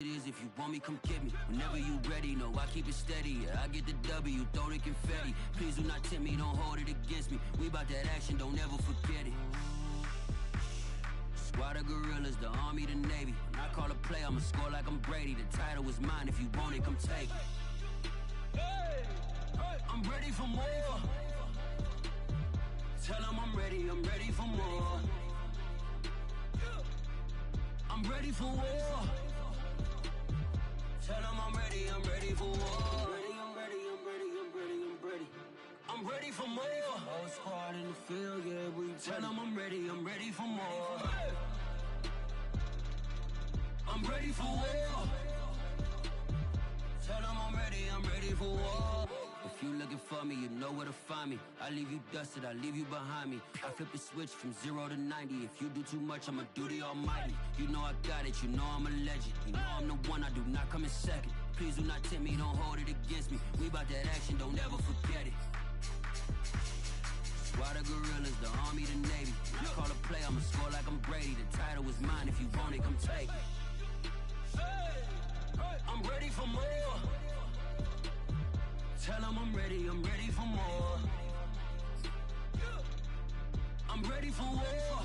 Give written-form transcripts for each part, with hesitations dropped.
It is if you want me, come get me. Whenever you ready, no, I keep it steady. Yeah, I get the W, throw the confetti. Please do not tempt me, don't hold it against me. We bout that action, don't ever forget it. Squad of gorillas, the army, the navy. When I call a play, I'ma score like I'm Brady. The title is mine, if you want it, come take it. I'm ready for more. Tell them I'm ready for more. I'm ready for war. Tell them I'm ready for war. I'm ready for more. Whole squad in the field, yeah, we tell them I'm ready for more. I'm ready for war. Tell them I'm ready for war. If you looking for me, you know where to find me. I leave you dusted, I leave you behind me. I flip the switch from 0 to 90. If you do too much, I'ma do the almighty. You know I got it, you know I'm a legend. You know I'm the one, I do not come in second. Please do not tempt me, don't hold it against me. We bout that action, don't ever forget it. Squad of gorillas, the army, the navy. When I call a play, I'ma score like I'm Brady. The title is mine, if you want it, come take it. I'm ready for more. Tell them I'm ready for more. I'm ready for war.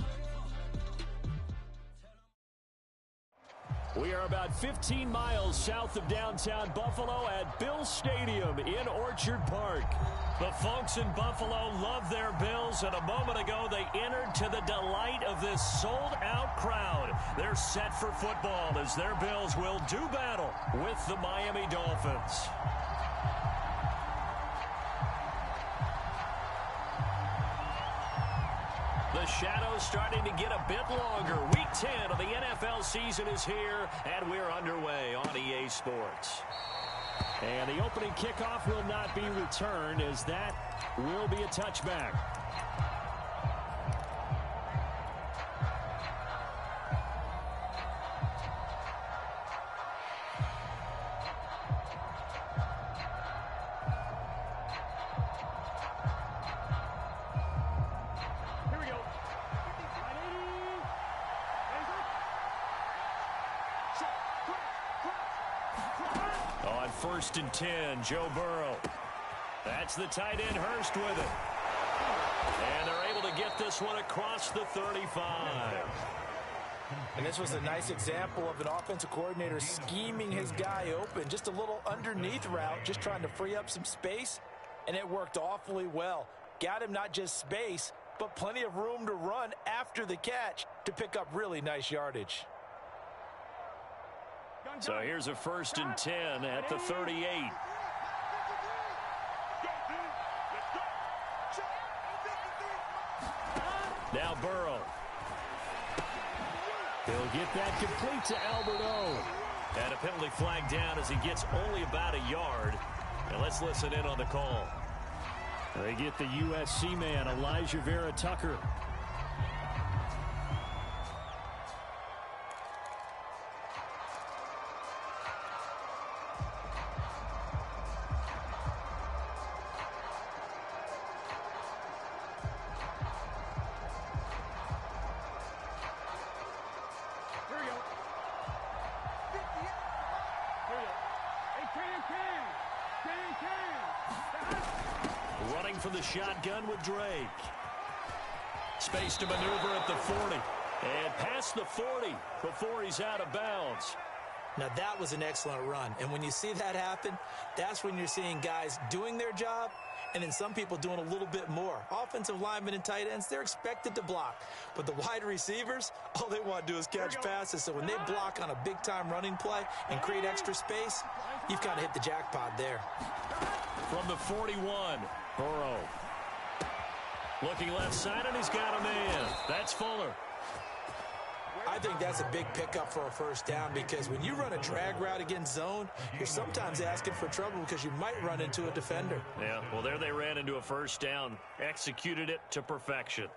We are about 15 miles south of downtown Buffalo at Bills Stadium in Orchard Park. The folks in Buffalo love their Bills, and a moment ago they entered to the delight of this sold-out crowd. They're set for football as their Bills will do battle with the Miami Dolphins. The shadow's starting to get a bit longer. Week 10 of the NFL season is here, and we're underway on EA Sports. And the opening kickoff will not be returned, as that will be a touchback. On 1st and 10, Joe Burrow. That's the tight end, Hurst, with it. And they're able to get this one across the 35. And this was a nice example of an offensive coordinator scheming his guy open. Just a little underneath route, just trying to free up some space. And it worked awfully well. Got him not just space, but plenty of room to run after the catch to pick up really nice yardage. So here's a 1st and 10 at the 38. Now Burrow. He'll get that complete to Albert O. And a penalty flag down as he gets only about a yard. And let's listen in on the call. They get the USC man, Elijah Vera Tucker. Running for the shotgun with Drake. Space to maneuver at the 40. And past the 40 before he's out of bounds. Now that was an excellent run. And when you see that happen, that's when you're seeing guys doing their job and then some people doing a little bit more. Offensive linemen and tight ends, they're expected to block. But the wide receivers, all they want to do is catch passes. So when they block on a big-time running play and create extra space, you've kind of hit the jackpot there. From the 41, Burrow. Looking left side, and he's got a man. That's Fuller. I think that's a big pickup for a 1st down because when you run a drag route against zone, you're sometimes asking for trouble because you might run into a defender. Yeah, well, there they ran into a 1st down. Executed it to perfection.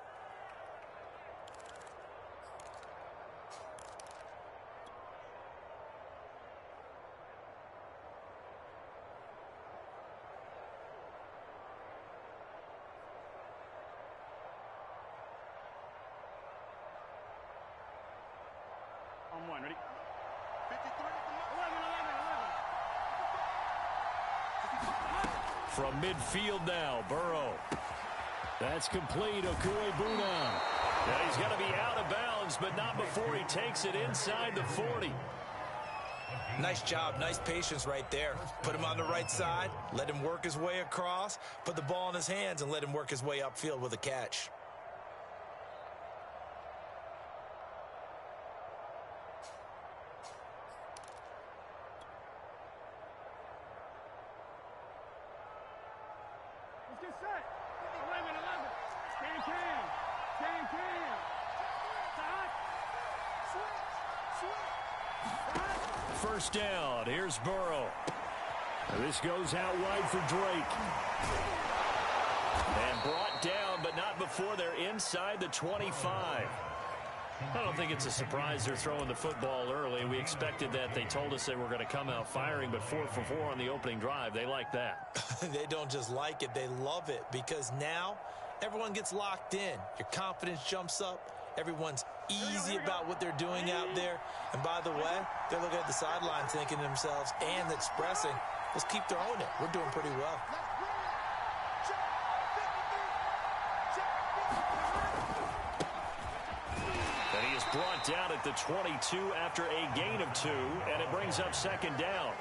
On 1, ready? 53. From midfield now, Burrow. That's complete. Okuebuna. Yeah, he's going to be out of bounds, but not before he takes it inside the 40. Nice job, nice patience right there. Put him on the right side, let him work his way across, put the ball in his hands, and let him work his way upfield with a catch. Let's get set. 11. Stand cam. First down. Here's Burrow. This goes out wide for Drake. And brought down, but not before they're inside the 25. I don't think it's a surprise they're throwing the football early. We expected that. They told us they were going to come out firing, but 4 for 4 on the opening drive. They like that. They don't just like it, they love it, because now everyone gets locked in. Your confidence jumps up. Everyone's easy about what they're doing out there. And by the way, they're looking at the sideline thinking to themselves and expressing, let's keep throwing it. We're doing pretty well. And he is brought down at the 22 after a gain of 2, and it brings up second down.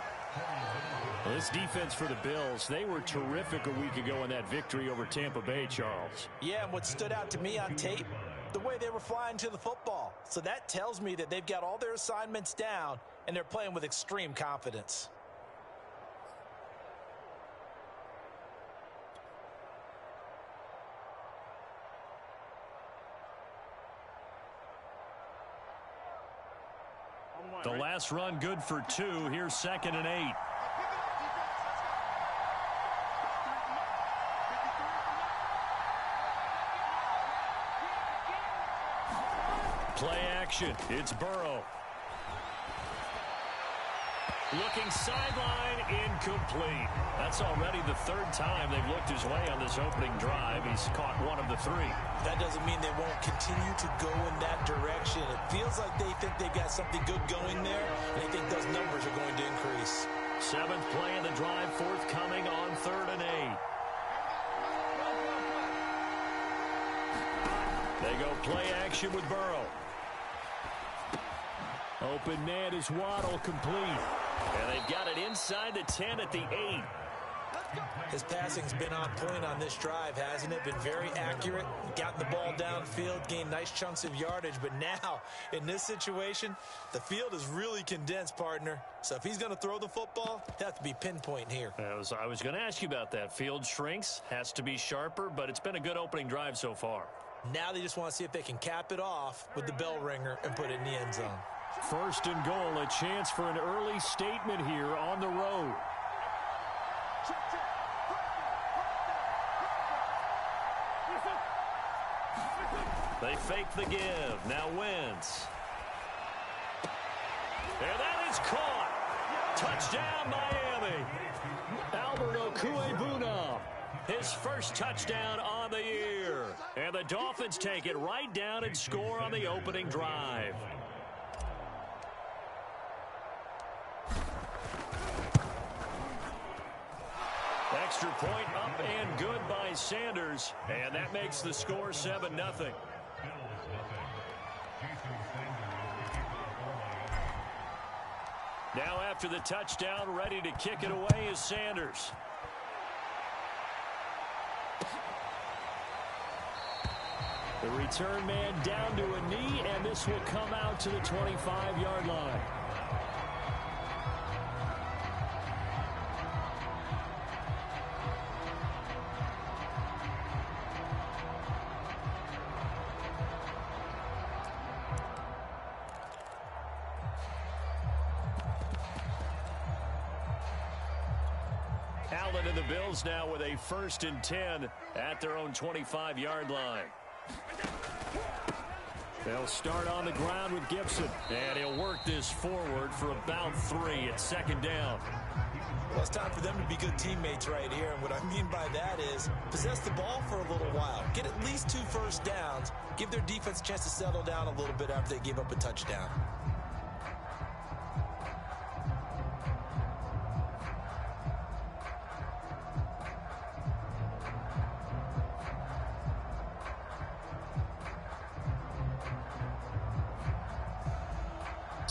Well, this defense for the Bills, they were terrific a week ago in that victory over Tampa Bay, Charles. Yeah, and what stood out to me on tape, the way they were flying to the football. So that tells me that they've got all their assignments down, and they're playing with extreme confidence. The last run good for 2. Here's 2nd and 8. Play action. It's Burrow. Looking sideline, incomplete. That's already the 3rd time they've looked his way on this opening drive. He's caught 1 of the 3. That doesn't mean they won't continue to go in that direction. It feels like they think they've got something good going there, and they think those numbers are going to increase. 7th play of the drive, forthcoming on 3rd and 8. They go play action with Burrow. Open man is Waddle, complete. And they've got it inside the 10 at the 8. His passing's been on point on this drive, hasn't it? Been very accurate, gotten the ball downfield, gained nice chunks of yardage. But now, in this situation, the field is really condensed, partner. So if he's going to throw the football, he'll have to be pinpoint here. I was going to ask you about that. Field shrinks, has to be sharper, but it's been a good opening drive so far. Now they just want to see if they can cap it off with the bell ringer and put it in the end zone. 1st and goal, a chance for an early statement here on the road. They fake the give. Now Wentz. And that is caught. Touchdown, Miami. Albert Okuebuna. His first touchdown on the year. And the Dolphins take it right down and score on the opening drive. Extra point up and good by Sanders. And that makes the score 7-0. Now after the touchdown, ready to kick it away is Sanders. The return man down to a knee, and this will come out to the 25-yard line. Allen and the Bills now with a 1st and 10 at their own 25-yard line. They'll start on the ground with Gibson, and he'll work this forward for about 3 at 2nd down. Well, it's time for them to be good teammates right here, and what I mean by that is possess the ball for a little while, get at least 2 first downs, give their defense a chance to settle down a little bit after they give up a touchdown.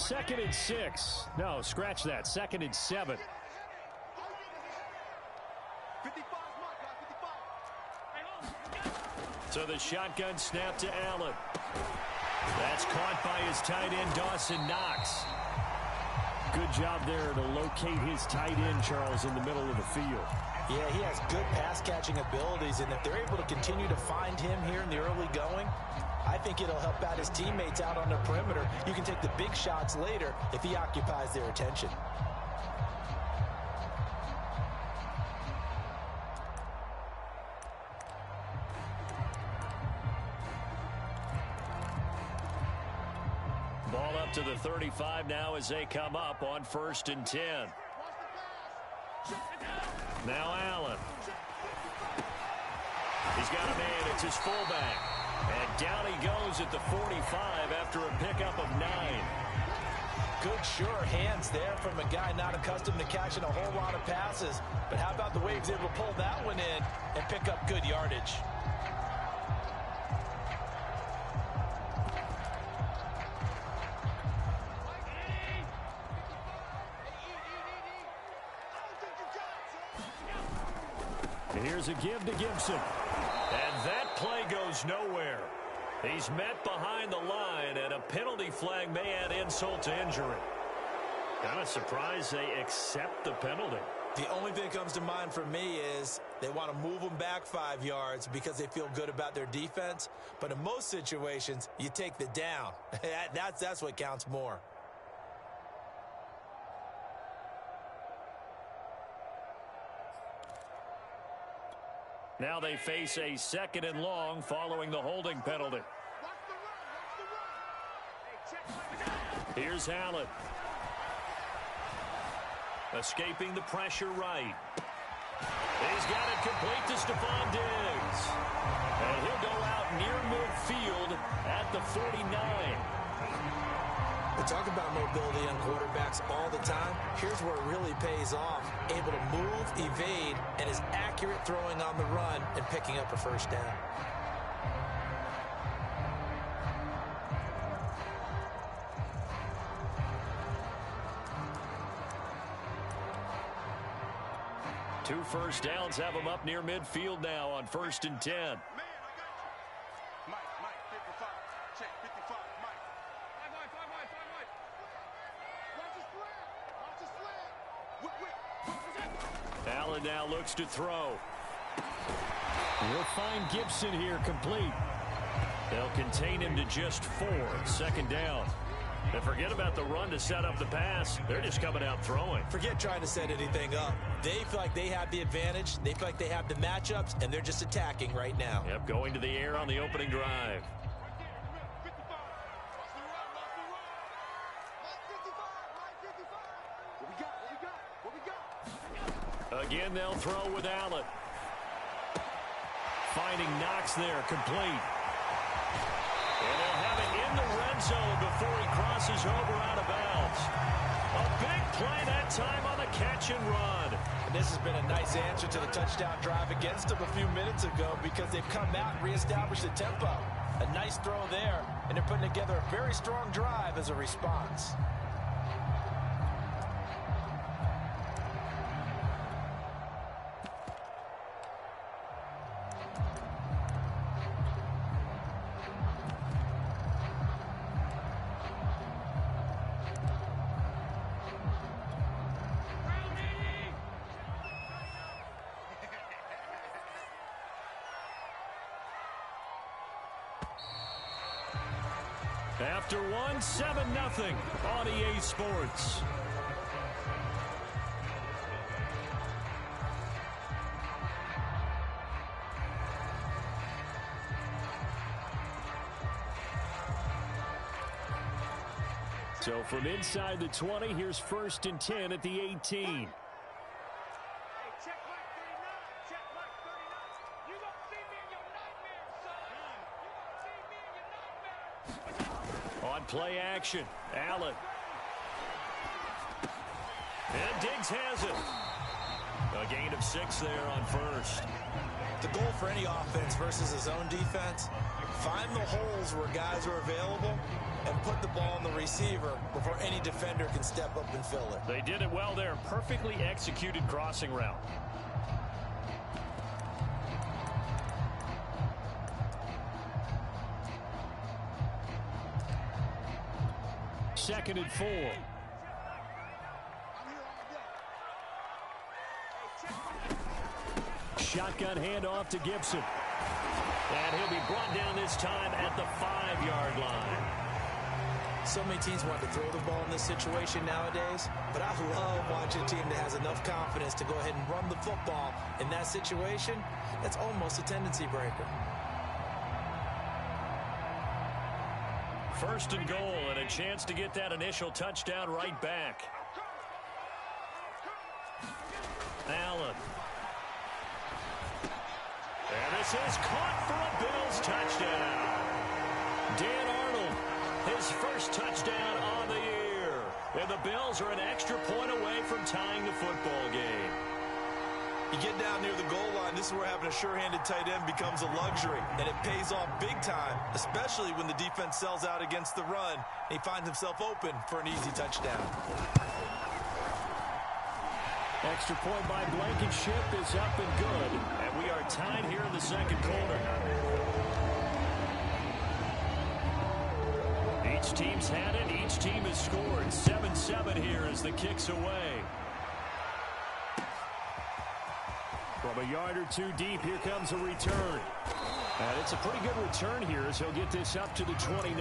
2nd and 6. No, scratch that. 2nd and 7. So the shotgun snap to Allen. That's caught by his tight end, Dawson Knox. Good job there to locate his tight end, Charles, in the middle of the field. Yeah, he has good pass-catching abilities, and if they're able to continue to find him here in the early going, I think it'll help out his teammates out on the perimeter. You can take the big shots later if he occupies their attention. Ball up to the 35 now as they come up on 1st and 10. Now Allen. He's got a man. It's his fullback. And down he goes at the 45 after a pickup of 9. Good, sure hands there from a guy not accustomed to catching a whole lot of passes. But how about the way he was able to pull that one in and pick up good yardage? Here's a give to Gibson. And that play goes nowhere. He's met behind the line, and a penalty flag may add insult to injury. Kind of surprised they accept the penalty. The only thing that comes to mind for me is they want to move them back 5 yards because they feel good about their defense. But in most situations, you take the down. That's what counts more. Now they face a 2nd and long following the holding penalty. Here's Allen. Escaping the pressure right. He's got it complete to Stephon Diggs. And he'll go out near midfield at the 49. We talk about mobility on quarterbacks all the time. Here's where it really pays off. Able to move, evade, and is accurate throwing on the run and picking up a first down. Two first downs have him up near midfield now on 1st and 10. Allen now looks to throw. He'll find Gibson here complete. They'll contain him to just 4. 2nd down. And forget about the run to set up the pass. They're just coming out throwing. Forget trying to set anything up. They feel like they have the advantage. They feel like they have the matchups, and they're just attacking right now. Yep, going to the air on the opening drive. Again, they'll throw with Allen. Finding Knox there, complete. And they'll have it in the red zone before he crosses over out of bounds. A big play that time on the catch and run. And this has been a nice answer to the touchdown drive against them a few minutes ago because they've come out and reestablished the tempo. A nice throw there, and they're putting together a very strong drive as a response. After one, 7-0 on EA Sports. So from inside the 20, here's 1st and 10 at the 18. Play action. Allen. And Diggs has it. A gain of 6 there on first. The goal for any offense versus his own defense, find the holes where guys are available and put the ball on the receiver before any defender can step up and fill it. They did it well there. Perfectly executed crossing route. Second and 4. Shotgun handoff to Gibson. And he'll be brought down this time at the 5-yard line. So many teams want to throw the ball in this situation nowadays, but I love watching a team that has enough confidence to go ahead and run the football in that situation. That's almost a tendency breaker. First and goal, and a chance to get that initial touchdown right back. Allen. And this is caught for a Bills touchdown. Dan Arnold, his first touchdown on the year. And the Bills are an extra point away from tying the football game. You get down near the goal line, this is where having a sure-handed tight end becomes a luxury, and it pays off big time, especially when the defense sells out against the run, and he finds himself open for an easy touchdown. Extra point by Blankenship is up and good, and we are tied here in the second quarter. Each team's had it, each team has scored. 7-7 here as the kick's away. From a yard or two deep, here comes a return. And it's a pretty good return here as he'll get this up to the 29.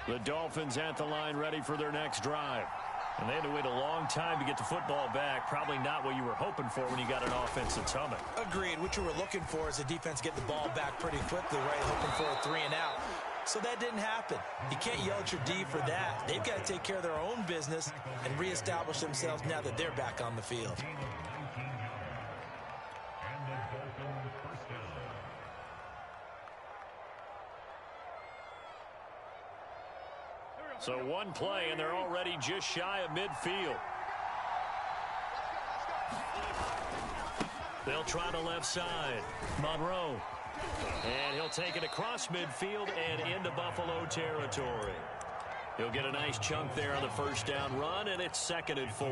The Dolphins at the line ready for their next drive. And they had to wait a long time to get the football back. Probably not what you were hoping for when you got an offense that's humming. Agreed. What you were looking for is the defense get the ball back pretty quickly, right? Hoping for a 3 and out. So that didn't happen. You can't yell at your D for that. They've got to take care of their own business and reestablish themselves now that they're back on the field. So one play, and they're already just shy of midfield. They'll try the left side. Monroe. And he'll take it across midfield and into Buffalo territory. He'll get a nice chunk there on the first down run, and it's 2nd and 4.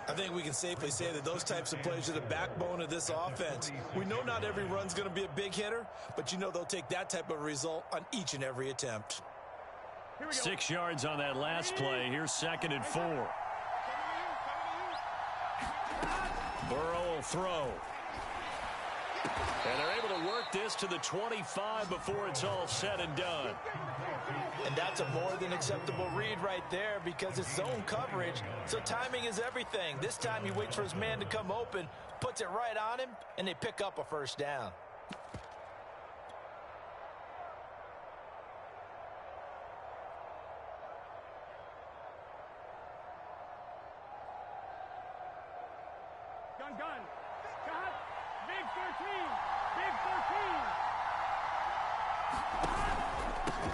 I think we can safely say that those types of plays are the backbone of this offense. We know not every run's going to be a big hitter, but you know they'll take that type of result on each and every attempt. 6 yards on that last play. Here's 2nd and 4. Burrow will throw. And they're able to work this to the 25 before it's all said and done. And that's a more than acceptable read right there because it's zone coverage, so timing is everything. This time he waits for his man to come open, puts it right on him, and they pick up a first down. Gun. Cut. Big 13. Big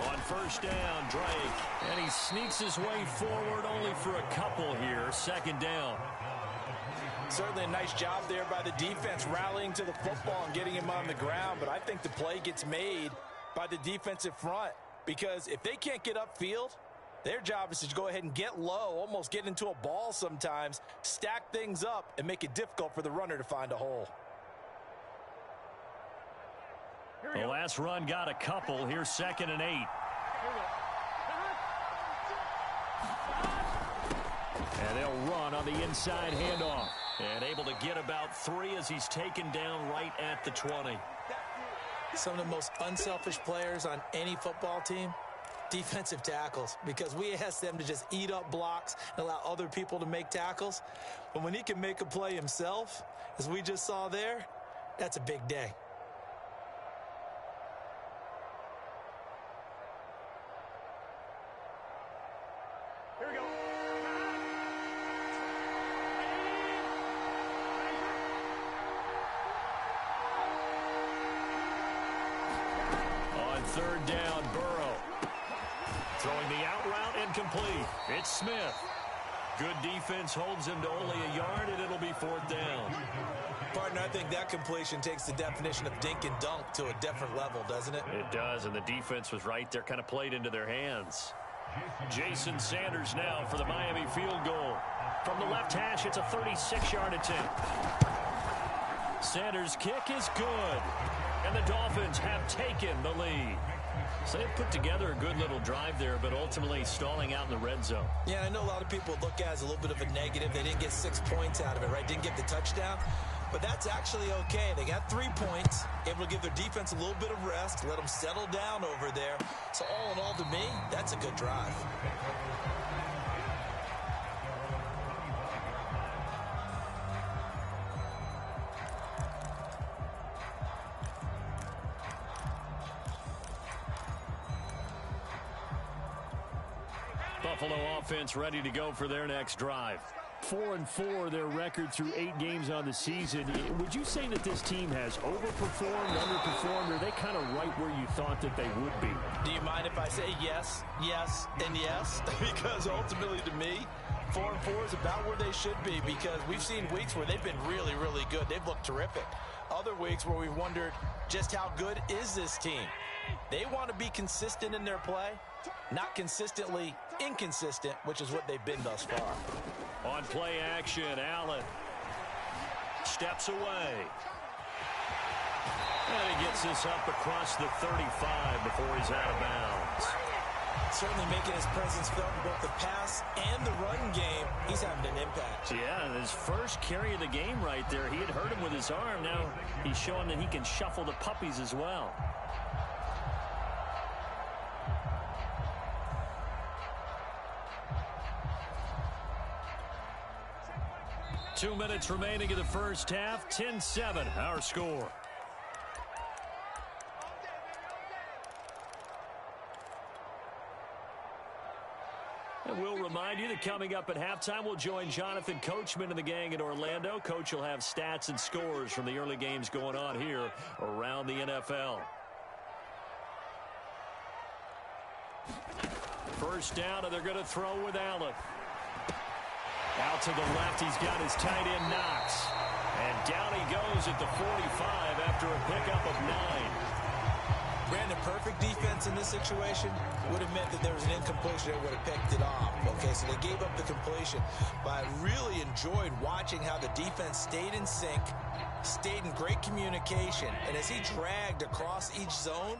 13. On first down, Drake. And he sneaks his way forward only for a couple here. 2nd down. Certainly a nice job there by the defense rallying to the football and getting him on the ground. But I think the play gets made by the defensive front because if they can't get upfield, their job is to go ahead and get low, almost get into a ball sometimes, stack things up, and make it difficult for the runner to find a hole. The last run got a couple. Here's 2nd and 8. And they'll run on the inside handoff. And able to get about 3 as he's taken down right at the 20. Some of the most unselfish players on any football team, defensive tackles, because we ask them to just eat up blocks and allow other people to make tackles. But when he can make a play himself, as we just saw there, that's a big day. third down, Burrow. Throwing the out route incomplete. It's Smith. Good defense holds him to only a yard, and it'll be fourth down. Partner, I think that completion takes the definition of dink and dunk to a different level, doesn't it? It does, and the defense was right there, kind of played into their hands. Jason Sanders now for the Miami field goal. From the left hash, it's a 36-yard attempt. Sanders' kick is good, and the Dolphins have taken the lead. So they've put together a good little drive there, but ultimately stalling out in the red zone. Yeah, I know a lot of people look at it as a little bit of a negative. They didn't get 6 points out of it, right? Didn't get the touchdown. But that's actually okay. They got 3 points, able to give their defense a little bit of rest, let them settle down over there. So all in all, to me, that's a good drive. Buffalo offense ready to go for their next drive. 4-4 their record through 8 games on the season. Would you say that this team has overperformed, underperformed, or are they kind of right where you thought that they would be? Do you mind if I say yes, yes, and yes? Because ultimately to me, 4-4 is about where they should be, because we've seen weeks where they've been really, really good. They've looked terrific. Other weeks where we've wondered just how good is this team. They want to be consistent in their play, not consistently inconsistent, which is what they've been thus far. On play action, Allen steps away. And he gets this up across the 35 before he's out of bounds. Certainly making his presence felt in both the pass and the run game. He's having an impact. Yeah, his first carry of the game right there. He had hurt him with his arm. Now he's showing that he can shuffle the puppies as well. Two minutes remaining in the first half. 10-7, our score. And we'll remind you that coming up at halftime, we'll join Jonathan Coachman and the gang in Orlando. Coach will have stats and scores from the early games going on here around the NFL. First down, and they're going to throw with Allen. Out to the left, he's got his tight end Knox. And down he goes at the 45 after a pickup of 9. Brandon, perfect defense in this situation would have meant that there was an incompletion that would have picked it off. Okay, so they gave up the completion. But I really enjoyed watching how the defense stayed in sync, stayed in great communication. And as he dragged across each zone,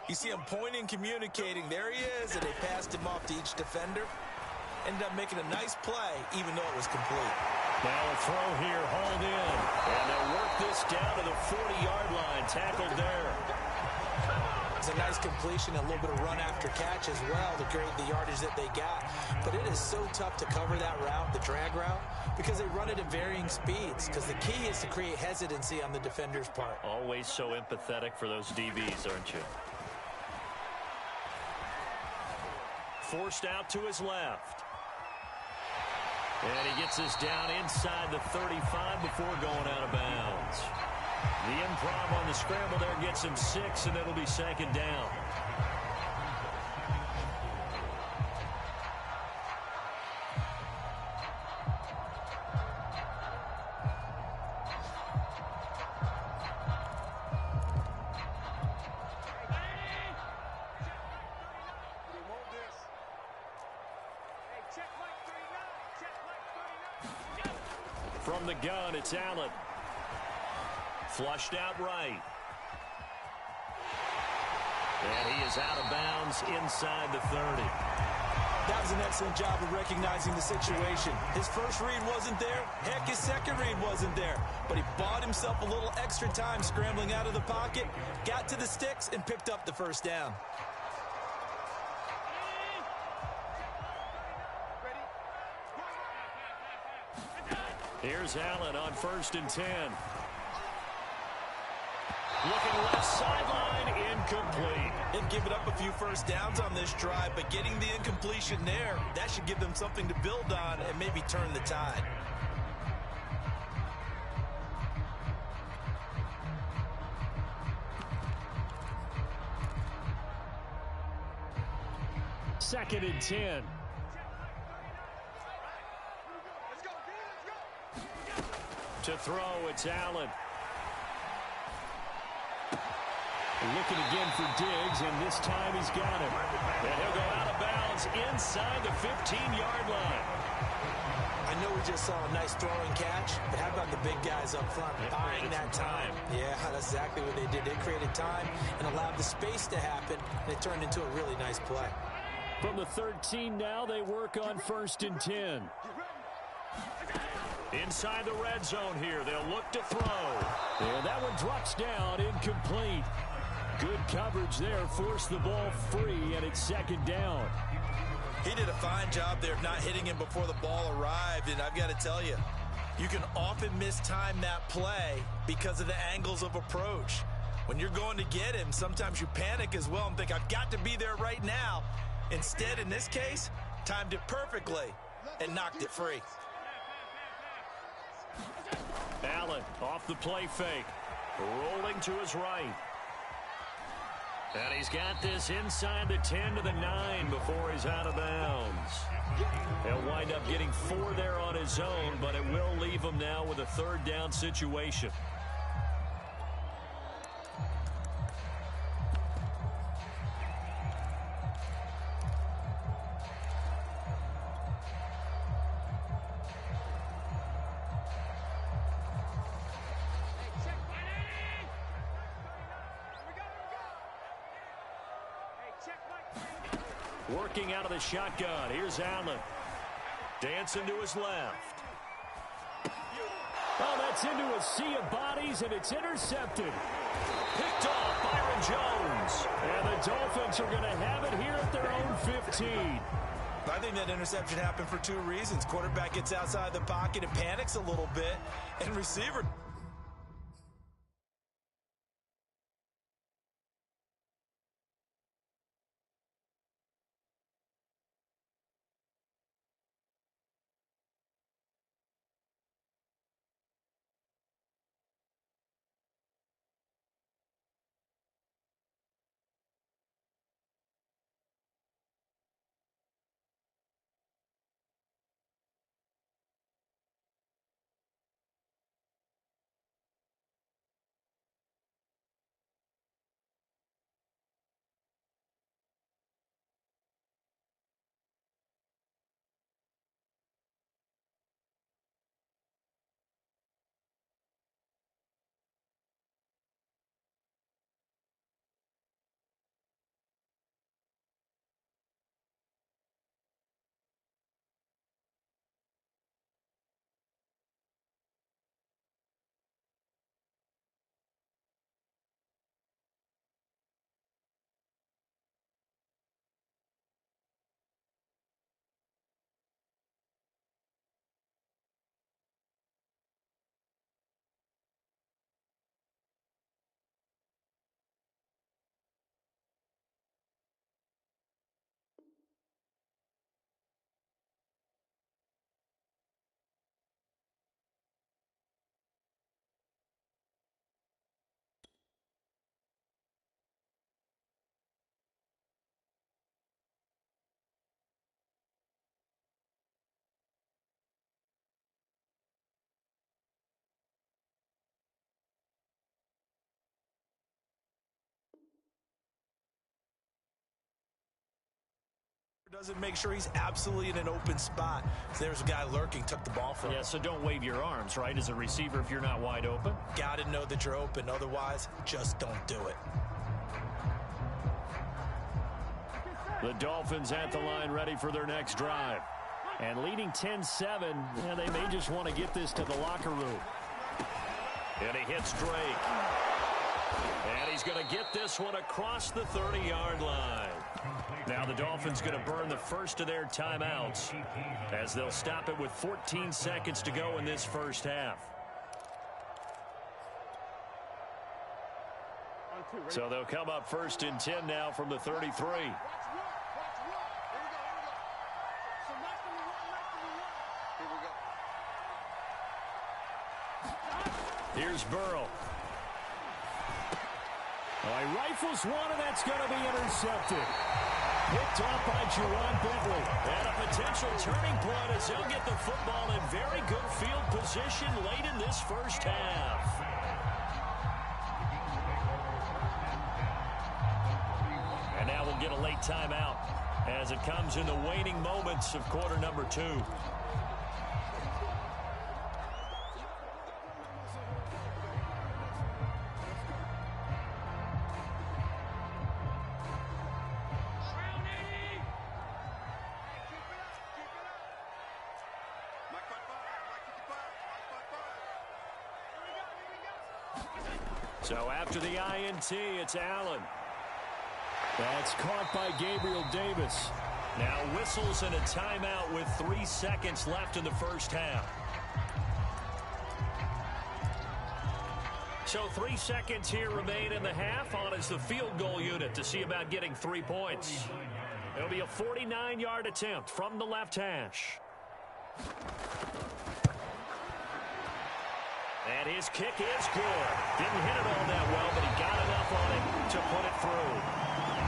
you see him pointing, communicating. There he is, and they passed him off to each defender. Ended up making a nice play, even though it was complete. Now a throw here, hauled in. And they'll work this down to the 40-yard line. Tackled there. It's a nice completion, a little bit of run after catch as well to create the yardage that they got. But it is so tough to cover that route, the drag route, because they run it at varying speeds. Because the key is to create hesitancy on the defender's part. Always so empathetic for those DBs, aren't you? Forced out to his left. And he gets this down inside the 35 before going out of bounds. The improv on the scramble there gets him 6, and it'll be second down. From the gun, it's Allen. Flushed out right. And he is out of bounds inside the 30. That was an excellent job of recognizing the situation. His first read wasn't there. Heck, his second read wasn't there. But he bought himself a little extra time scrambling out of the pocket, got to the sticks, and picked up the first down. Here's Allen on 1st and 10. Looking left sideline, incomplete. They've given up a few first downs on this drive, but getting the incompletion there, that should give them something to build on and maybe turn the tide. 2nd and 10. To throw, it's Allen. Looking again for Diggs, and this time he's got him. And he'll go out of bounds inside the 15-yard line. I know we just saw a nice throwing catch, but how about the big guys up front buying that time? Yeah, that's exactly what they did. They created time and allowed the space to happen, and it turned into a really nice play. From the 13 now, they work on 1st and 10. Inside the red zone here, they'll look to throw. And that one drops down, incomplete. Good coverage there, forced the ball free, and it's 2nd down. He did a fine job there of not hitting him before the ball arrived, and I've got to tell you, you can often mistime that play because of the angles of approach. When you're going to get him, sometimes you panic as well and think, I've got to be there right now. Instead, in this case, timed it perfectly and knocked it free. Allen off the play fake, rolling to his right. And he's got this inside the 10 to the 9 before he's out of bounds. He'll wind up getting 4 there on his own, but it will leave him now with a 3rd down situation. Working out of the shotgun. Here's Allen. Dancing to his left. Oh, that's into a sea of bodies, and it's intercepted. Picked off Byron Jones. And the Dolphins are going to have it here at their own 15. I think that interception happened for 2 reasons. Quarterback gets outside the pocket and panics a little bit, and receiver... doesn't make sure he's absolutely in an open spot. So there's a guy lurking, took the ball from him. Yeah, so don't wave your arms, right, as a receiver if you're not wide open. Got to know that you're open. Otherwise, just don't do it. The Dolphins at the line ready for their next drive. And leading 10-7, yeah, they may just want to get this to the locker room. And he hits Drake. And he's going to get this one across the 30-yard line. Now the Dolphins going to burn the first of their timeouts as they'll stop it with 14 seconds to go in this first half. So they'll come up 1st and 10 now from the 33. Here's Burrow. Well, he rifles one, and that's going to be intercepted. Picked off by Juwan Bentley. And a potential turning point as they'll get the football in very good field position late in this first half. And now we'll get a late timeout as it comes in the waning moments of quarter number 2. So after the INT, it's Allen. That's caught by Gabriel Davis. Now whistles and a timeout with 3 seconds left in the first half. So 3 seconds here remain in the half. On is the field goal unit to see about getting 3 points. It'll be a 49-yard attempt from the left hash. And his kick is good. Didn't hit it all that well, but he got enough on it to put it through.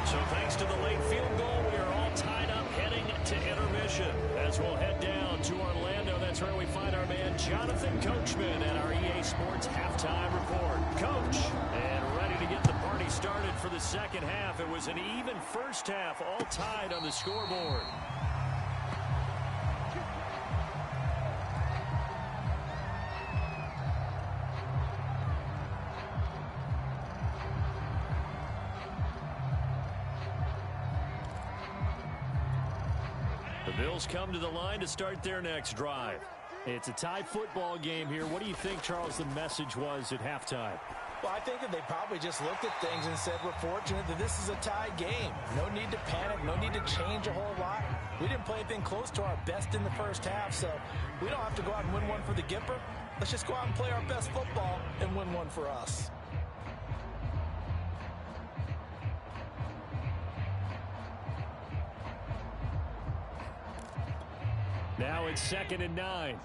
So thanks to the late field goal, we are all tied up heading to intermission. As we'll head down to Orlando, that's where we find our man Jonathan Coachman at our EA Sports Halftime Report. Coach, and ready to get the party started for the second half. It was an even first half, all tied on the scoreboard. The Bills come to the line to start their next drive. It's a tie football game here. What do you think, Charles, the message was at halftime? Well, I think that they probably just looked at things and said, we're fortunate that this is a tie game. No need to panic. No need to change a whole lot. We didn't play anything close to our best in the first half, so we don't have to go out and win one for the Gipper. Let's just go out and play our best football and win one for us. Now it's 2nd and 9.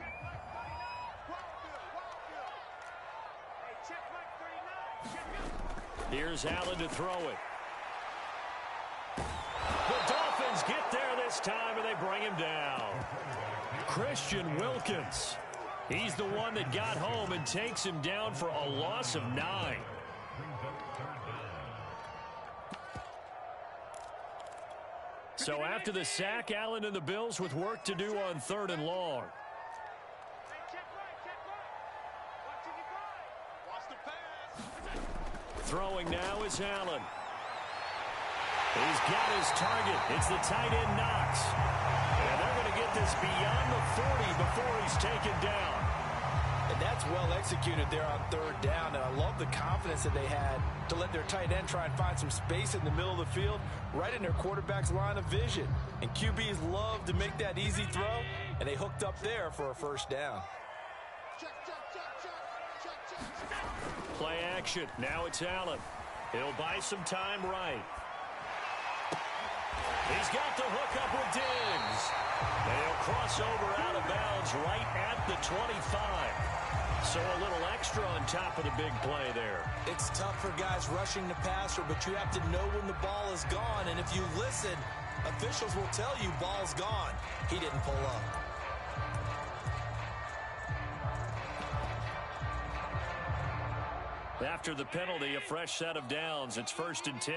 Here's Allen to throw it. The Dolphins get there this time, and they bring him down. Christian Wilkins. He's the one that got home and takes him down for a loss of 9. So after the sack, Allen and the Bills with work to do on 3rd and long. Throwing now is Allen. He's got his target. It's the tight end Knox. And they're going to get this beyond the 40 before he's taken down. And that's well executed there on 3rd down. And I love the confidence that they had to let their tight end try and find some space in the middle of the field, right in their quarterback's line of vision. And QBs love to make that easy throw, and they hooked up there for a first down. Play action. Now it's Allen. He'll buy some time right. He's got the hook up with Diggs. And he'll cross over out of bounds right at the 25. So a little extra on top of the big play there. It's tough for guys rushing the passer, but you have to know when the ball is gone. And if you listen, officials will tell you ball's gone. He didn't pull up. After the penalty, a fresh set of downs. It's 1st and 10.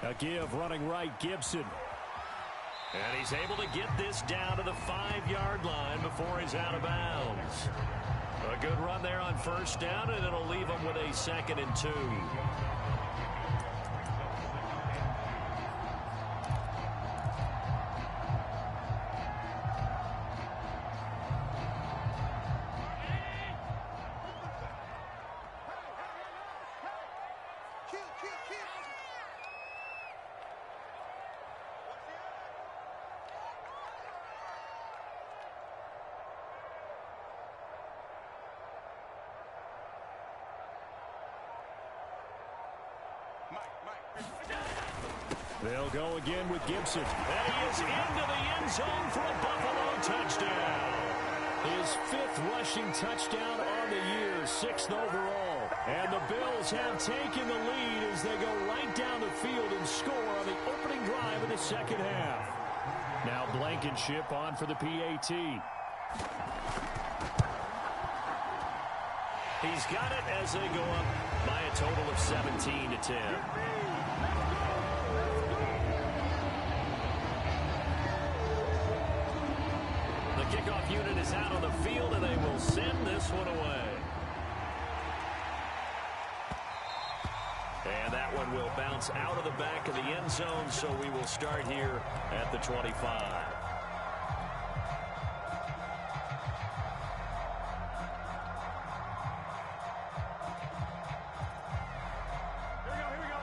A give running right, Gibson. And he's able to get this down to the 5-yard line before he's out of bounds. A good run there on 1st down, and it'll leave him with a 2nd and 2. They'll go again with Gibson. And he is into the end zone for a Buffalo touchdown. His 5th rushing touchdown on the year, 6th overall. And the Bills have taken the lead as they go right down the field and score on the opening drive of the second half. Now Blankenship on for the PAT. He's got it as they go up by a total of 17-10. The kickoff unit is out on the field, and they will send this one away. And that one will bounce out of the back of the end zone, so we will start here at the 25.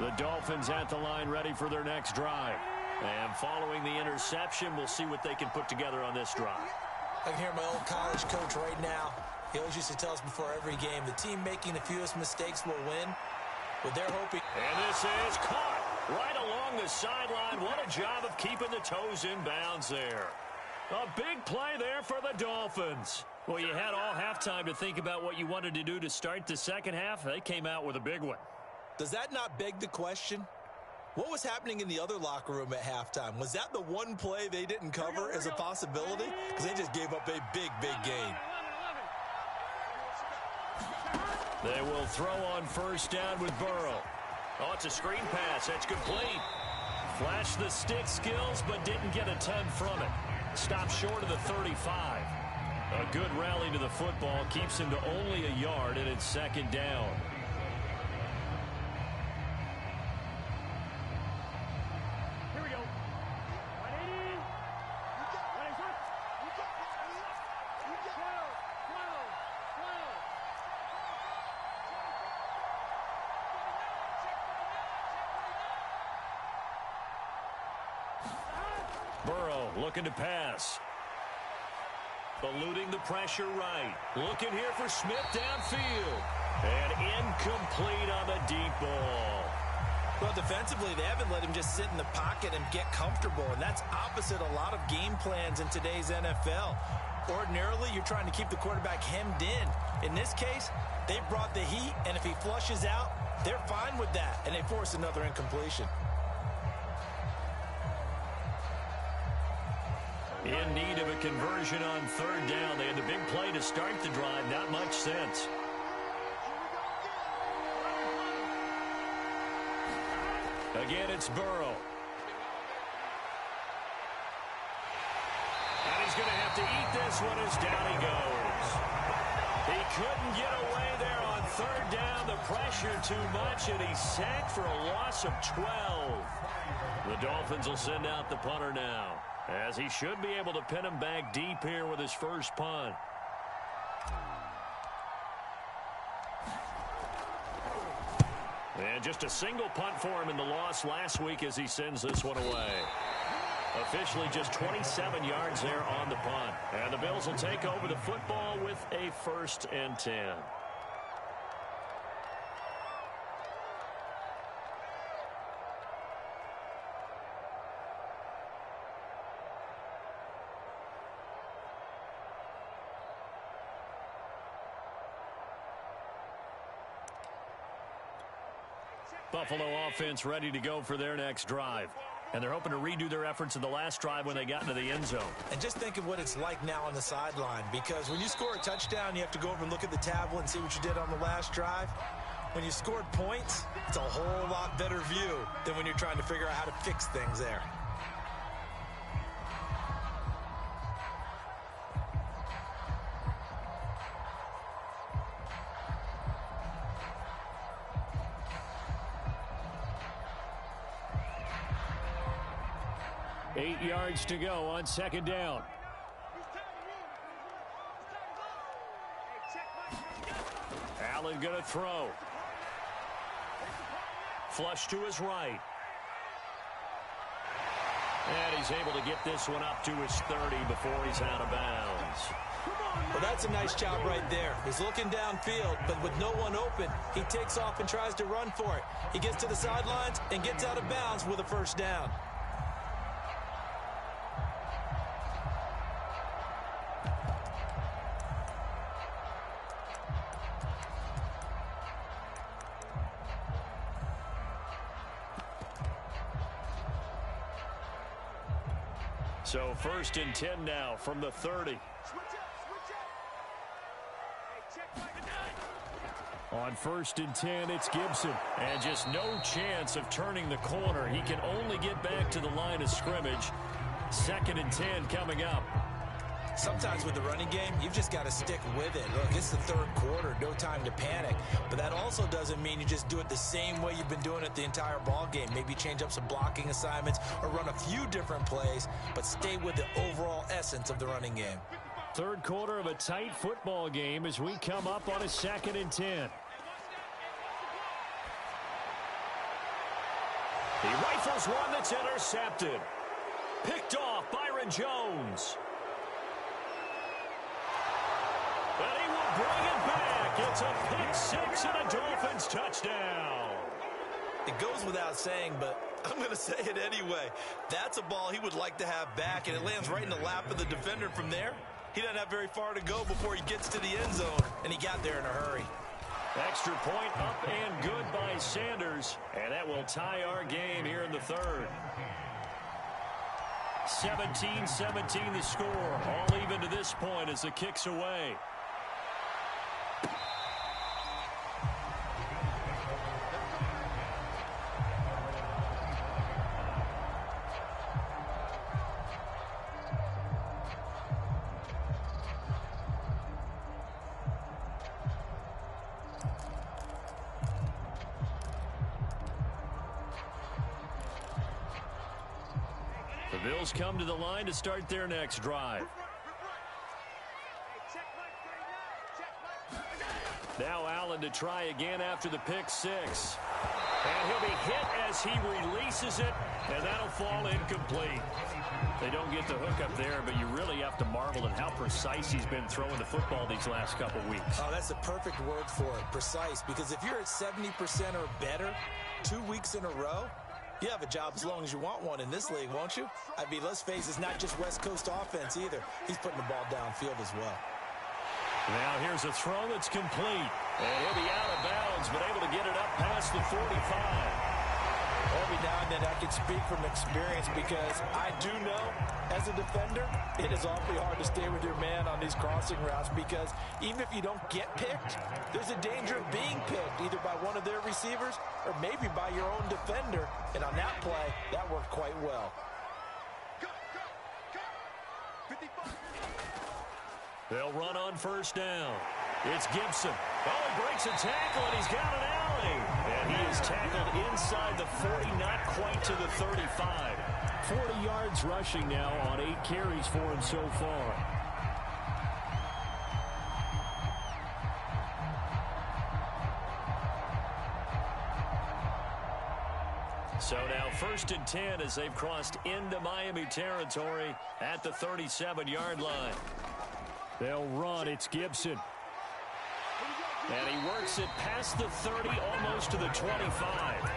The Dolphins at the line ready for their next drive. And following the interception, we'll see what they can put together on this drive. I can hear my old college coach right now. He always used to tell us before every game, the team making the fewest mistakes will win. But they're hoping. And this is caught right along the sideline. What a job of keeping the toes in bounds there. A big play there for the Dolphins. Well, you had all halftime to think about what you wanted to do to start the second half. They came out with a big one. Does that not beg the question? What was happening in the other locker room at halftime? Was that the one play they didn't cover as a possibility? Because they just gave up a big, big gain. They will throw on first down with Burrow. Oh, it's a screen pass. That's complete. Flashed the stick skills, but didn't get a ton from it. Stopped short of the 35. A good rally to the football keeps him to only a yard, and it's second down. Burrow looking to pass. Eluding the pressure right. Looking here for Smith downfield. And incomplete on the deep ball. Well, defensively, they haven't let him just sit in the pocket and get comfortable, and that's opposite a lot of game plans in today's NFL. Ordinarily, you're trying to keep the quarterback hemmed in. In this case, they brought the heat, and if he flushes out, they're fine with that, and they force another incompletion. In need of a conversion on third down. They had the big play to start the drive. Not much sense. Again, it's Burrow. And he's going to have to eat this one as down he goes. He couldn't get away there on third down. The pressure too much, and he's sacked for a loss of 12. The Dolphins will send out the punter now, as he should be able to pin him back deep here with his first punt. And just a single punt for him in the loss last week as he sends this one away. Officially just 27 yards there on the punt. And the Bills will take over the football with a 1st and 10. Buffalo offense ready to go for their next drive. And they're hoping to redo their efforts in the last drive when they got into the end zone. And just think of what it's like now on the sideline, because when you score a touchdown, you have to go over and look at the tablet and see what you did on the last drive. When you scored points, it's a whole lot better view than when you're trying to figure out how to fix things there. Eight yards to go on second down. Allen going to throw. Flush to his right. And he's able to get this one up to his 30 before he's out of bounds. Well, that's a nice job right there. He's looking downfield, but with no one open, he takes off and tries to run for it. He gets to the sidelines and gets out of bounds with a first down. So 1st and 10 now from the 30. On 1st and 10, it's Gibson. And just no chance of turning the corner. He can only get back to the line of scrimmage. 2nd and 10 coming up. Sometimes with the running game, you've just got to stick with it. Look, it's the 3rd quarter, no time to panic. But that also doesn't mean you just do it the same way you've been doing it the entire ball game. Maybe change up some blocking assignments or run a few different plays, but stay with the overall essence of the running game. 3rd quarter of a tight football game as we come up on a 2nd and 10. He rifles one that's intercepted. Picked off Byron Jones. And he will bring it back. It's a pick 6 and a Dolphins touchdown. It goes without saying, but I'm going to say it anyway. That's a ball he would like to have back, and it lands right in the lap of the defender from there. He doesn't have very far to go before he gets to the end zone, and he got there in a hurry. Extra point up and good by Sanders, and that will tie our game here in the 3rd. 17-17 the score, all even to this point as the kick's away. The Bills come to the line to start their next drive. Now Allen to try again after the pick 6. And he'll be hit as he releases it, and that'll fall incomplete. They don't get the hook up there, but you really have to marvel at how precise he's been throwing the football these last couple weeks. Oh, that's the perfect word for it, precise, because if you're at 70% or better 2 weeks in a row, you have a job as long as you want one in this league, won't you? I mean, let's face it, it's not just West Coast offense either. He's putting the ball downfield as well. Now here's a throw that's complete. And he'll be out of bounds, but able to get it up past the 45. Every now and then I can speak from experience because I do know, as a defender, it is awfully hard to stay with your man on these crossing routes because even if you don't get picked, there's a danger of being picked either by one of their receivers or maybe by your own defender. And on that play, that worked quite well. They'll run on 1st down. It's Gibson. Oh, he breaks a tackle, and he's got an alley. And he is tackled inside the 40, not quite to the 35. 40 yards rushing now on 8 carries for him so far. So now 1st and 10 as they've crossed into Miami territory at the 37-yard line. They'll run. It's Gibson. And he works it past the 30, almost to the 25.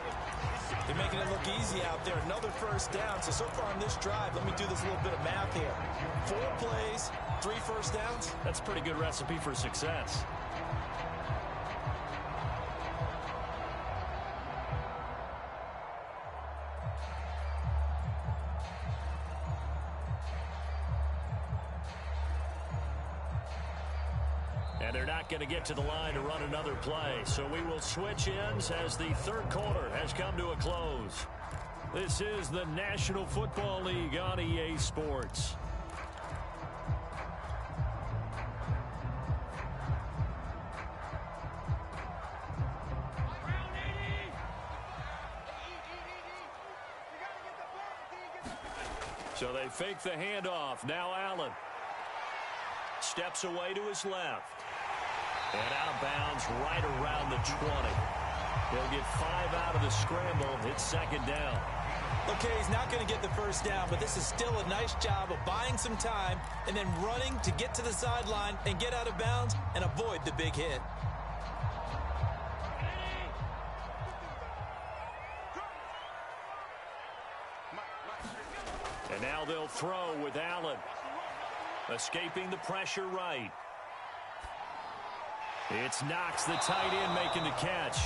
They're making it look easy out there. Another 1st down. So far on this drive, let me do this little bit of math here. 4 plays, 3 1st downs. That's a pretty good recipe for success. And they're not going to get to the line to run another play. So we will switch ends as the 3rd quarter has come to a close. This is the National Football League on EA Sports. So they fake the handoff. Now Allen steps away to his left. And out of bounds right around the 20. He'll get 5 out of the scramble. It's 2nd down. Okay, he's not going to get the 1st down, but this is still a nice job of buying some time and then running to get to the sideline and get out of bounds and avoid the big hit. And now they'll throw with Allen. Escaping the pressure right. It's Knox, the tight end, making the catch.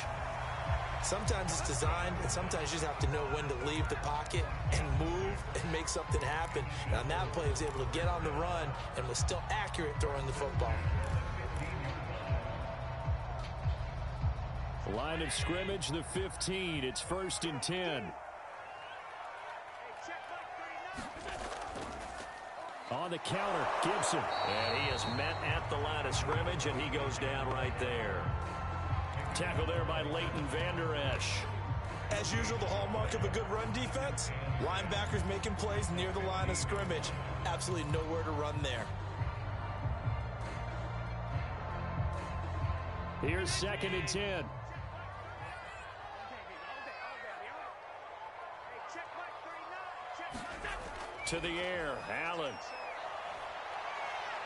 Sometimes it's designed, and sometimes you just have to know when to leave the pocket and move and make something happen. And on that play, he was able to get on the run and was still accurate throwing the football. Line of scrimmage, the 15. It's 1st and 10. On the counter, Gibson. And he is met at the line of scrimmage, and he goes down right there. Tackle there by Leighton Vander Esch. As usual, the hallmark of a good run defense, linebackers making plays near the line of scrimmage. Absolutely nowhere to run there. Here's 2nd and 10. To the air, Allen.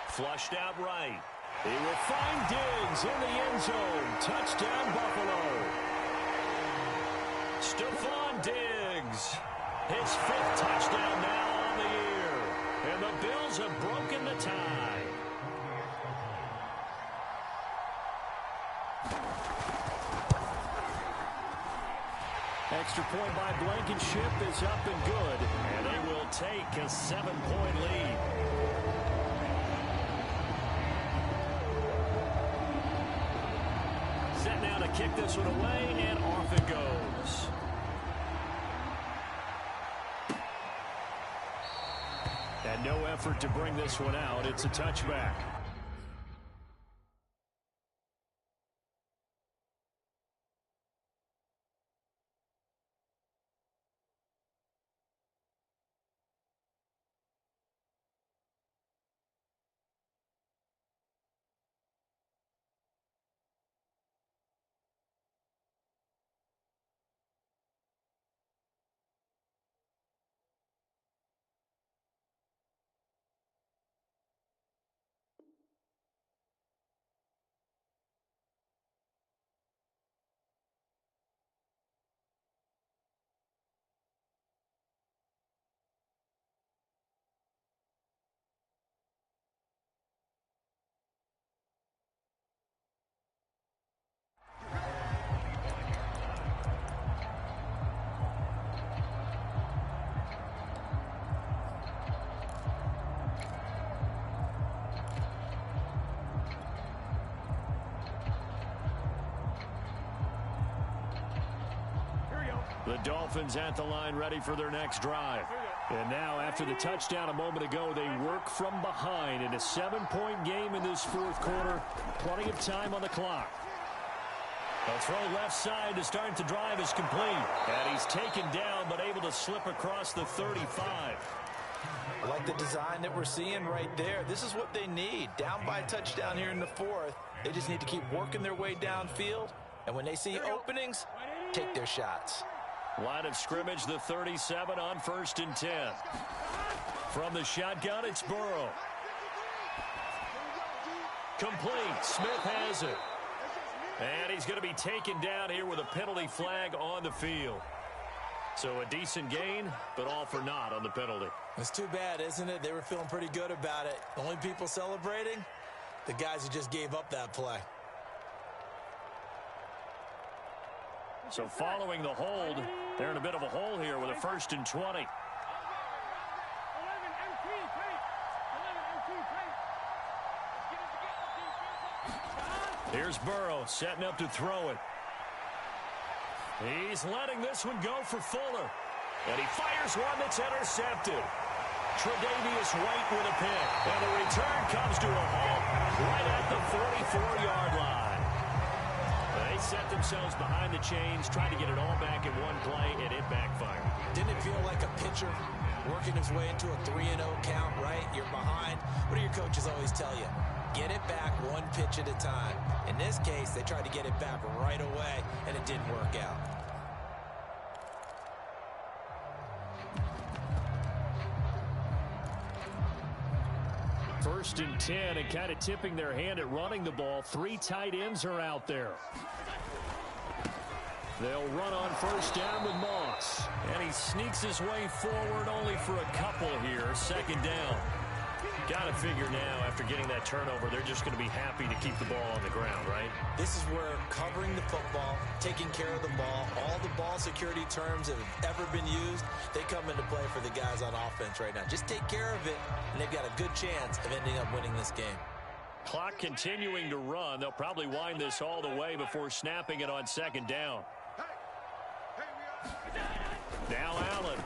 Flushed out right. He will find Diggs in the end zone. Touchdown, Buffalo. Stephon Diggs. His 5th touchdown now on the year. And the Bills have broken the tie. Extra point by Blankenship is up and good. And they will take a 7-point lead. Set now to kick this one away, and off it goes. And no effort to bring this one out. It's a touchback. The Dolphins at the line, ready for their next drive. And now, after the touchdown a moment ago, they work from behind in a 7-point game in this 4th quarter. Plenty of time on the clock. A throw left side to start the drive is complete. And he's taken down, but able to slip across the 35. I like the design that we're seeing right there. This is what they need. Down by a touchdown here in the 4th. They just need to keep working their way downfield. And when they see openings, take their shots. Line of scrimmage, the 37 on 1st and 10. From the shotgun, it's Burrow. Complete. Smith has it. And he's going to be taken down here with a penalty flag on the field. So a decent gain, but all for naught on the penalty. It's too bad, isn't it? They were feeling pretty good about it. The only people celebrating, the guys who just gave up that play. So following the hold, they're in a bit of a hole here with a 1st and 20. Here's Burrow setting up to throw it. He's letting this one go for Fuller. And he fires one that's intercepted. Tre'Davious White with a pick. And the return comes to a halt right at the 44-yard line. They set themselves behind the chains, trying to get it all back in one play, and it backfired. Didn't it feel like a pitcher working his way into a 3-0 count, right? You're behind. What do your coaches always tell you? Get it back one pitch at a time. In this case, they tried to get it back right away, and it didn't work out. First and 10, and kind of tipping their hand at running the ball. 3 tight ends are out there. They'll run on first down with Moss. And he sneaks his way forward only for a couple here. 2nd down. Got to figure now, after getting that turnover, they're just going to be happy to keep the ball on the ground, right? This is where covering the football, taking care of the ball, all the ball security terms that have ever been used, they come into play for the guys on offense right now. Just take care of it, and they've got a good chance of ending up winning this game. Clock continuing to run. They'll probably wind this all the way before snapping it on second down. Now Allen.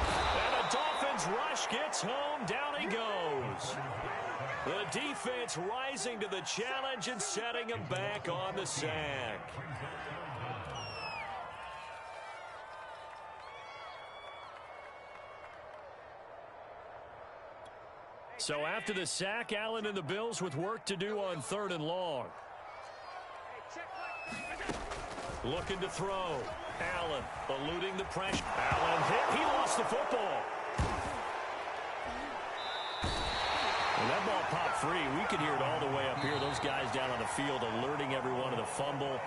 And the Dolphins rush gets home. Down he goes. The defense rising to the challenge and setting him back on the sack. So after the sack, Allen and the Bills with work to do on 3rd and long. Looking to throw. Allen eluding the pressure. Allen hit. He lost the football. And that ball popped free. We could hear it all the way up here. Those guys down on the field alerting everyone of the fumble.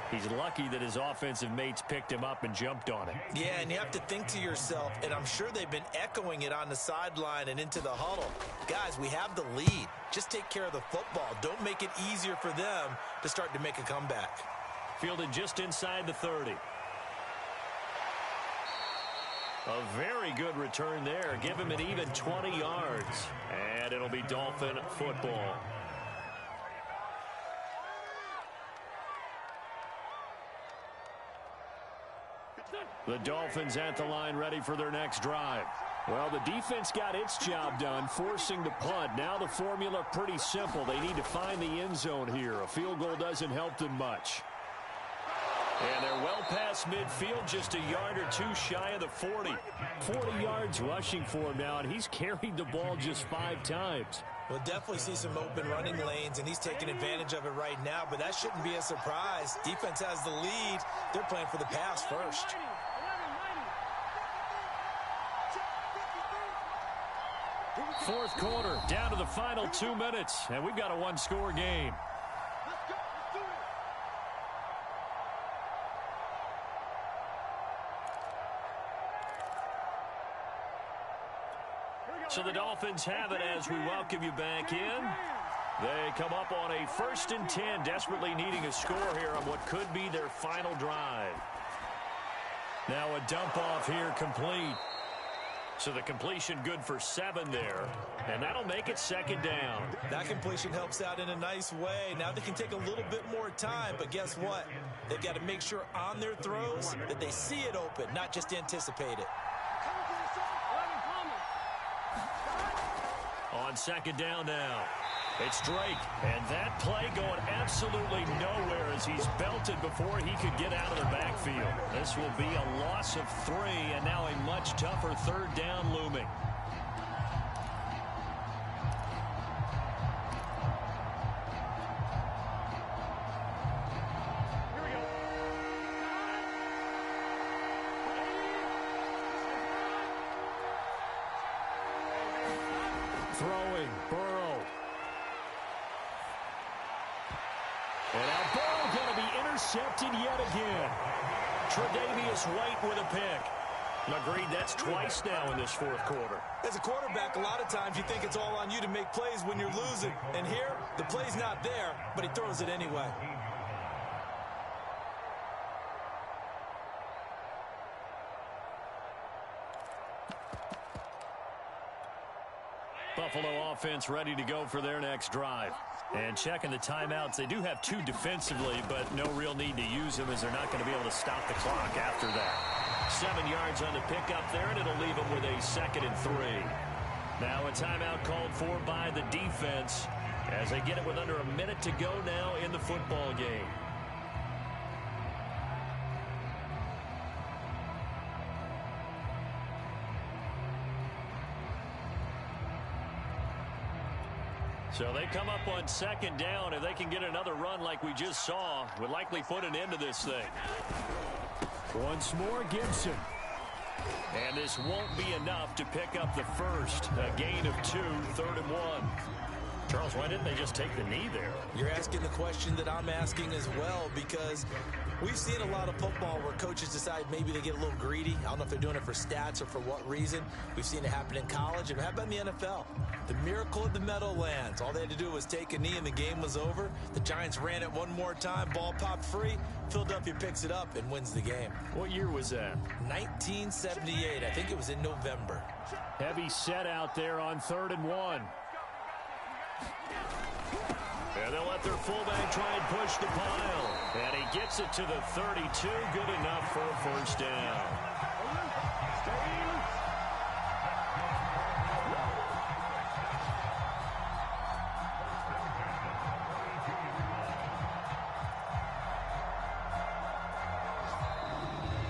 He's lucky that his offensive mates picked him up and jumped on it. Yeah, and you have to think to yourself, and I'm sure they've been echoing it on the sideline and into the huddle. Guys, we have the lead. Just take care of the football. Don't make it easier for them to start to make a comeback. Fielded just inside the 30. A very good return there. Give him an even 20 yards. And it'll be Dolphin football. The Dolphins at the line ready for their next drive. Well, the defense got its job done, forcing the punt. Now the formula pretty simple. They need to find the end zone here. A field goal doesn't help them much. And they're well past midfield, just a yard or two shy of the 40. 40 yards rushing for him now, and he's carried the ball just 5 times. We'll definitely see some open running lanes, and he's taking advantage of it right now, but that shouldn't be a surprise. Defense has the lead. They're playing for the pass first. Fourth quarter, down to the final 2 minutes, and we've got a one-score game. So the Dolphins have it as we welcome you back in. They come up on a 1st and 10, desperately needing a score here on what could be their final drive. Now a dump off here complete. So the completion good for 7 there, and that'll make it 2nd down. That completion helps out in a nice way. Now they can take a little bit more time, but guess what? They've got to make sure on their throws that they see it open, not just anticipate it. On 2nd down now. It's Drake, and that play going absolutely nowhere as he's belted before he could get out of the backfield. This will be a loss of 3, and now a much tougher 3rd down looming. Throwing, Burrow. And now Burrow going to be intercepted yet again. Tre'Davious White with a pick. Agreed, that's twice now in this 4th quarter. As a quarterback, a lot of times you think it's all on you to make plays when you're losing. And here, the play's not there, but he throws it anyway. Buffalo offense ready to go for their next drive. And checking the timeouts, they do have 2 defensively, but no real need to use them as they're not going to be able to stop the clock after that. 7 yards on the pickup there, and it'll leave them with a 2nd and 3. Now a timeout called for by the defense as they get it with under a minute to go now in the football game. So they come up on 2nd down. If they can get another run like we just saw, would likely put an end to this thing. Once more, Gibson. And this won't be enough to pick up the first. A gain of 2, 3rd and 1. Charles, why didn't they just take the knee there? You're asking the question that I'm asking as well, because we've seen a lot of football where coaches decide maybe they get a little greedy. I don't know if they're doing it for stats or for what reason. We've seen it happen in college and it happened in the NFL. The miracle of the Meadowlands. All they had to do was take a knee and the game was over. The Giants ran it one more time. Ball popped free. Philadelphia picks it up and wins the game. What year was that? 1978. I think it was in November. Heavy set out there on 3rd and 1. And they'll let their fullback try and push the pile. And he gets it to the 32. Good enough for a first down.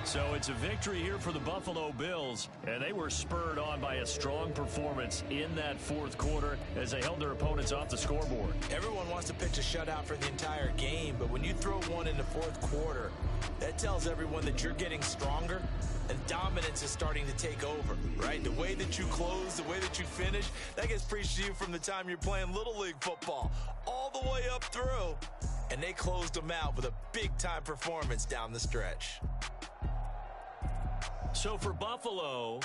So it's a victory here for the Buffalo Bills, and they were spurred on by a strong performance in that fourth quarter as they held their opponents off the scoreboard. Everyone wants to pitch a shutout for the entire game, but when you throw one in the fourth quarter, that tells everyone that you're getting stronger and dominance is starting to take over, right? The way that you close, the way that you finish, that gets preached to you from the time you're playing Little League football all the way up through, and they closed them out with a big-time performance down the stretch. So for Buffalo,